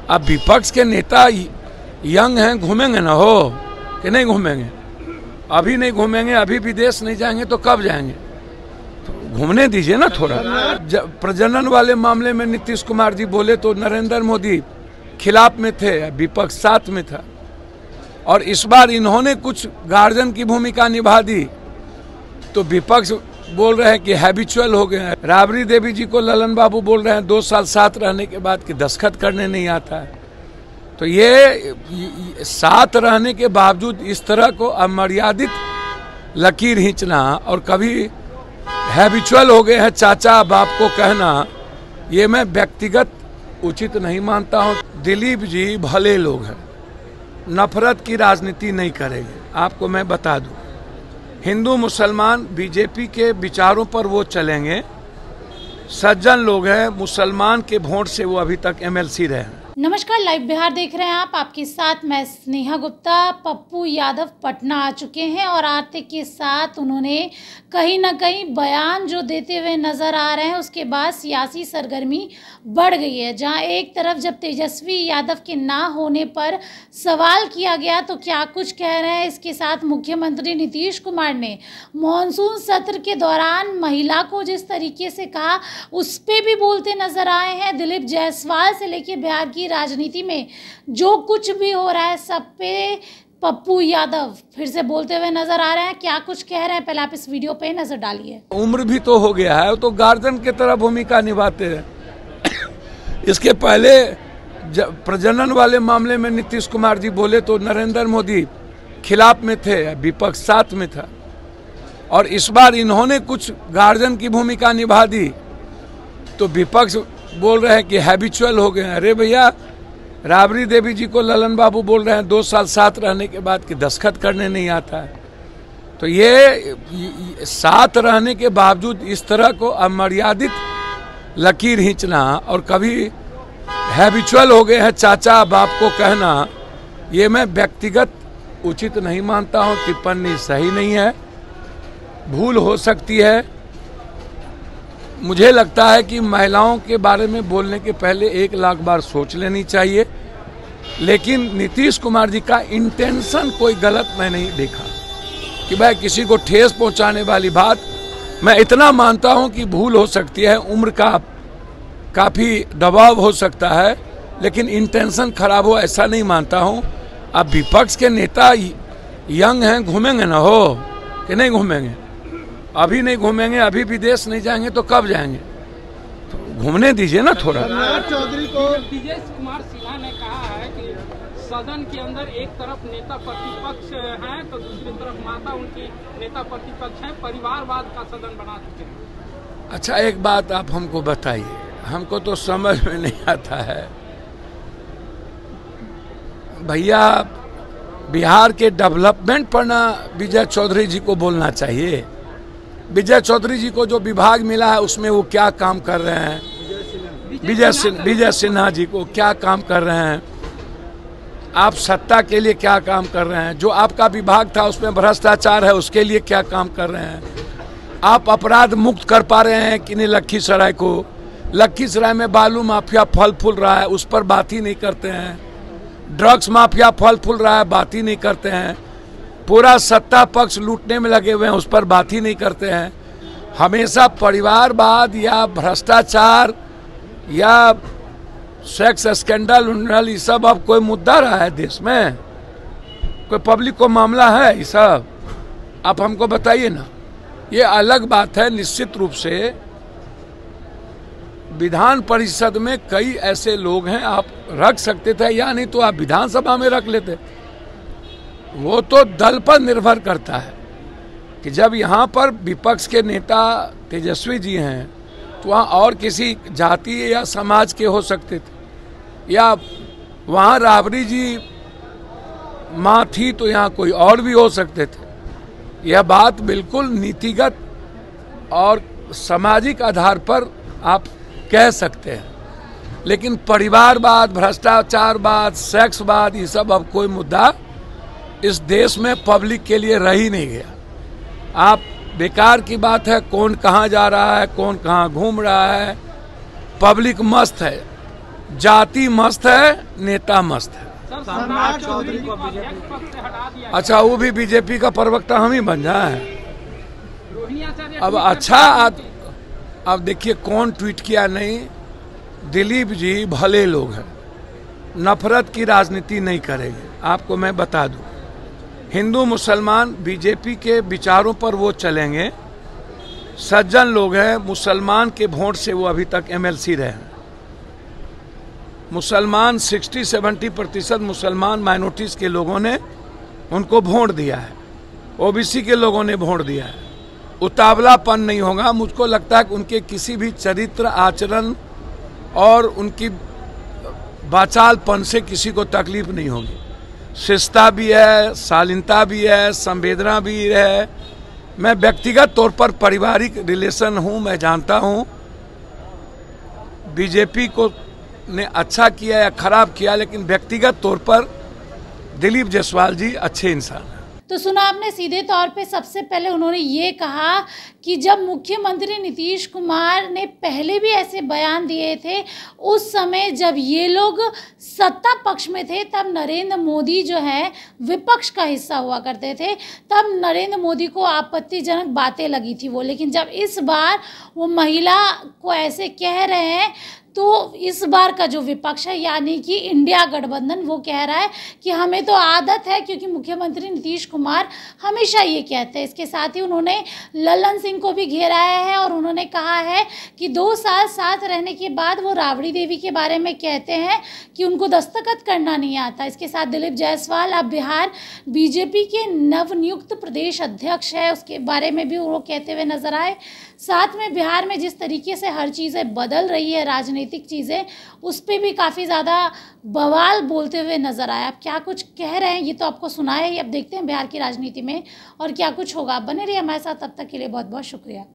अब विपक्ष के नेता यंग हैं, घूमेंगे ना हो कि नहीं घूमेंगे? अभी नहीं घूमेंगे, अभी विदेश नहीं जाएंगे तो कब जाएंगे? तो घूमने दीजिए ना थोड़ा। प्रजनन वाले मामले में नीतीश कुमार जी बोले तो नरेंद्र मोदी खिलाफ में थे, विपक्ष साथ में था। और इस बार इन्होंने कुछ गार्जियन की भूमिका निभा दी तो विपक्ष बोल रहे हैं कि हैबिचुअल हो गए हैं। राबड़ी देवी जी को ललन बाबू बोल रहे हैं 2 साल साथ रहने के बाद कि दस्तखत करने नहीं आता है। तो ये साथ रहने के बावजूद इस तरह को अमर्यादित लकीर खींचना और कभी हैबिचुअल हो गए हैं चाचा बाप को कहना, ये मैं व्यक्तिगत उचित नहीं मानता हूँ। दिलीप जी भले लोग हैं, नफरत की राजनीति नहीं करेंगे। आपको मैं बता दूं, हिंदू मुसलमान बीजेपी के विचारों पर वो चलेंगे। सज्जन लोग हैं, मुसलमान के वोट से वो अभी तक एमएलसी रहे हैं। नमस्कार, लाइव बिहार देख रहे हैं आप। आपके साथ मैं स्नेहा गुप्ता। पप्पू यादव पटना आ चुके हैं और आते के साथ उन्होंने कहीं ना कहीं बयान जो देते हुए नज़र आ रहे हैं, उसके बाद सियासी सरगर्मी बढ़ गई है। जहां एक तरफ जब तेजस्वी यादव के ना होने पर सवाल किया गया तो क्या कुछ कह रहे हैं। इसके साथ मुख्यमंत्री नीतीश कुमार ने मानसून सत्र के दौरान महिला को जिस तरीके से कहा, उस पर भी बोलते नजर आए हैं। दिलीप जायसवाल से लेके बिहार की राजनीति में जो कुछ भी हो रहा है, सब पे पप्पू यादव फिर से बोलते हुए नजर आ रहे हैं। क्या कुछ कह रहे हैं, पहले आप इस वीडियो पे नजर डालिए। उम्र भी तो हो गया है, तो गार्जियन की तरह भूमिका निभाते हैं। इसके पहले प्रजनन वाले मामले में नीतीश कुमार जी बोले तो नरेंद्र मोदी खिलाफ में थे, विपक्ष साथ में था। और इस बार इन्होंने कुछ गार्जियन की भूमिका निभा दी तो विपक्ष बोल रहे हैं कि हैबिचुअल हो गए हैं। अरे भैया, राबड़ी देवी जी को ललन बाबू बोल रहे हैं 2 साल साथ रहने के बाद कि दस्तखत करने नहीं आता है। तो ये साथ रहने के बावजूद इस तरह को अमर्यादित लकीर खींचना और कभी हैबिचुअल हो गए हैं चाचा बाप को कहना, ये मैं व्यक्तिगत उचित नहीं मानता हूँ। टिप्पणी सही नहीं है, भूल हो सकती है। मुझे लगता है कि महिलाओं के बारे में बोलने के पहले 1 लाख बार सोच लेनी चाहिए। लेकिन नीतीश कुमार जी का इंटेंशन कोई गलत मैं नहीं देखा कि भाई किसी को ठेस पहुंचाने वाली बात। मैं इतना मानता हूं कि भूल हो सकती है, उम्र का काफ़ी दबाव हो सकता है, लेकिन इंटेंशन खराब हो ऐसा नहीं मानता हूं। अब विपक्ष के नेता यंग हैं, घूमेंगे ना हो कि नहीं घूमेंगे? अभी नहीं घूमेंगे, अभी विदेश नहीं जाएंगे तो कब जाएंगे? तो घूमने दीजिए ना थोड़ा। चौधरी को ब्रजेश कुमार सिन्हा ने कहा है कि सदन के अंदर एक तरफ नेता प्रतिपक्ष हैं तो दूसरी तरफ माता उनकी नेता प्रतिपक्ष हैं, परिवारवाद का सदन बना चुके हैं। अच्छा, एक बात आप हमको बताइए, हमको तो समझ में नहीं आता है भैया। बिहार के डेवलपमेंट पर ना विजय चौधरी जी को बोलना चाहिए। विजय चौधरी जी को जो विभाग मिला है उसमें वो क्या काम कर रहे हैं? विजय सिन्हा जी को क्या काम कर रहे हैं? आप सत्ता के लिए क्या काम कर रहे हैं? जो आपका विभाग था उसमें भ्रष्टाचार है, उसके लिए क्या काम कर रहे हैं? आप अपराध मुक्त कर पा रहे हैं कि नहीं लखीसराय को? लखीसराय में बालू माफिया फल फूल रहा है, उस पर बात ही नहीं करते हैं। ड्रग्स माफिया फल फूल रहा है, बात ही नहीं करते हैं। पूरा सत्ता पक्ष लूटने में लगे हुए हैं, उस पर बात ही नहीं करते हैं। हमेशा परिवारवाद या भ्रष्टाचार या सेक्स स्कैंडल ये सब अब कोई मुद्दा रहा है देश में? कोई पब्लिक को मामला है ये सब? आप हमको बताइए ना। ये अलग बात है, निश्चित रूप से विधान परिषद में कई ऐसे लोग हैं, आप रख सकते थे या नहीं तो आप विधानसभा में रख लेते। वो तो दल पर निर्भर करता है कि जब यहाँ पर विपक्ष के नेता तेजस्वी जी हैं तो वहाँ और किसी जाति या समाज के हो सकते थे, या वहाँ राबड़ी जी माँ थी तो यहाँ कोई और भी हो सकते थे। यह बात बिल्कुल नीतिगत और सामाजिक आधार पर आप कह सकते हैं, लेकिन परिवारवाद, भ्रष्टाचारवाद, सेक्सवाद ये सब अब कोई मुद्दा इस देश में पब्लिक के लिए रह ही नहीं गया। आप बेकार की बात है, कौन कहाँ जा रहा है, कौन कहाँ घूम रहा है, पब्लिक मस्त है। जाति मस्त है, नेता मस्त है। सर, सम्राट चौधरी को अध्यक्ष पद से हटा दिया। अच्छा, वो भी बीजेपी का प्रवक्ता हम ही बन जाए। रोहिणी आचार्य अब अच्छा अब देखिए कौन ट्वीट किया नहीं। दिलीप जी भले लोग हैं, नफरत की राजनीति नहीं करेंगे। आपको मैं बता दूं, हिंदू मुसलमान बीजेपी के विचारों पर वो चलेंगे। सज्जन लोग हैं, मुसलमान के वोट से वो अभी तक एमएलसी रहे हैं। मुसलमान 60-70% मुसलमान माइनॉरिटीज के लोगों ने उनको वोट दिया है, ओबीसी के लोगों ने वोट दिया है। उतावलापन नहीं होगा। मुझको लगता है कि उनके किसी भी चरित्र, आचरण और उनकी वाचालपन से किसी को तकलीफ नहीं होगी। शिष्टता भी है, शालीनता भी है, संवेदना भी है। मैं व्यक्तिगत तौर पर पारिवारिक रिलेशन हूं, मैं जानता हूं बीजेपी को ने अच्छा किया या खराब किया, लेकिन व्यक्तिगत तौर पर दिलीप जायसवाल जी अच्छे इंसान हैं। तो सुना आपने, सीधे तौर पे सबसे पहले उन्होंने ये कहा कि जब मुख्यमंत्री नीतीश कुमार ने पहले भी ऐसे बयान दिए थे, उस समय जब ये लोग सत्ता पक्ष में थे, तब नरेंद्र मोदी जो है विपक्ष का हिस्सा हुआ करते थे, तब नरेंद्र मोदी को आपत्तिजनक बातें लगी थी वो। लेकिन जब इस बार वो महिला को ऐसे कह रहे हैं, तो इस बार का जो विपक्ष है यानी कि इंडिया गठबंधन, वो कह रहा है कि हमें तो आदत है, क्योंकि मुख्यमंत्री नीतीश कुमार हमेशा ये कहते हैं। इसके साथ ही उन्होंने ललन सिंह को भी घेराया है और उन्होंने कहा है कि 2 साल साथ रहने के बाद वो राबड़ी देवी के बारे में कहते हैं कि उनको दस्तखत करना नहीं आता। इसके साथ दिलीप जायसवाल अब बिहार बीजेपी के नवनियुक्त प्रदेश अध्यक्ष है, उसके बारे में भी वो कहते हुए नजर आए। साथ में बिहार में जिस तरीके से हर चीज़ें बदल रही है, राजनीतिक चीज़ें, उस पर भी काफ़ी ज़्यादा बवाल बोलते हुए नजर आया। अब क्या कुछ कह रहे हैं ये तो आपको सुना है, अब देखते हैं बिहार की राजनीति में और क्या कुछ होगा। बने रहिए हमारे साथ, तब तक के लिए बहुत बहुत शुक्रिया।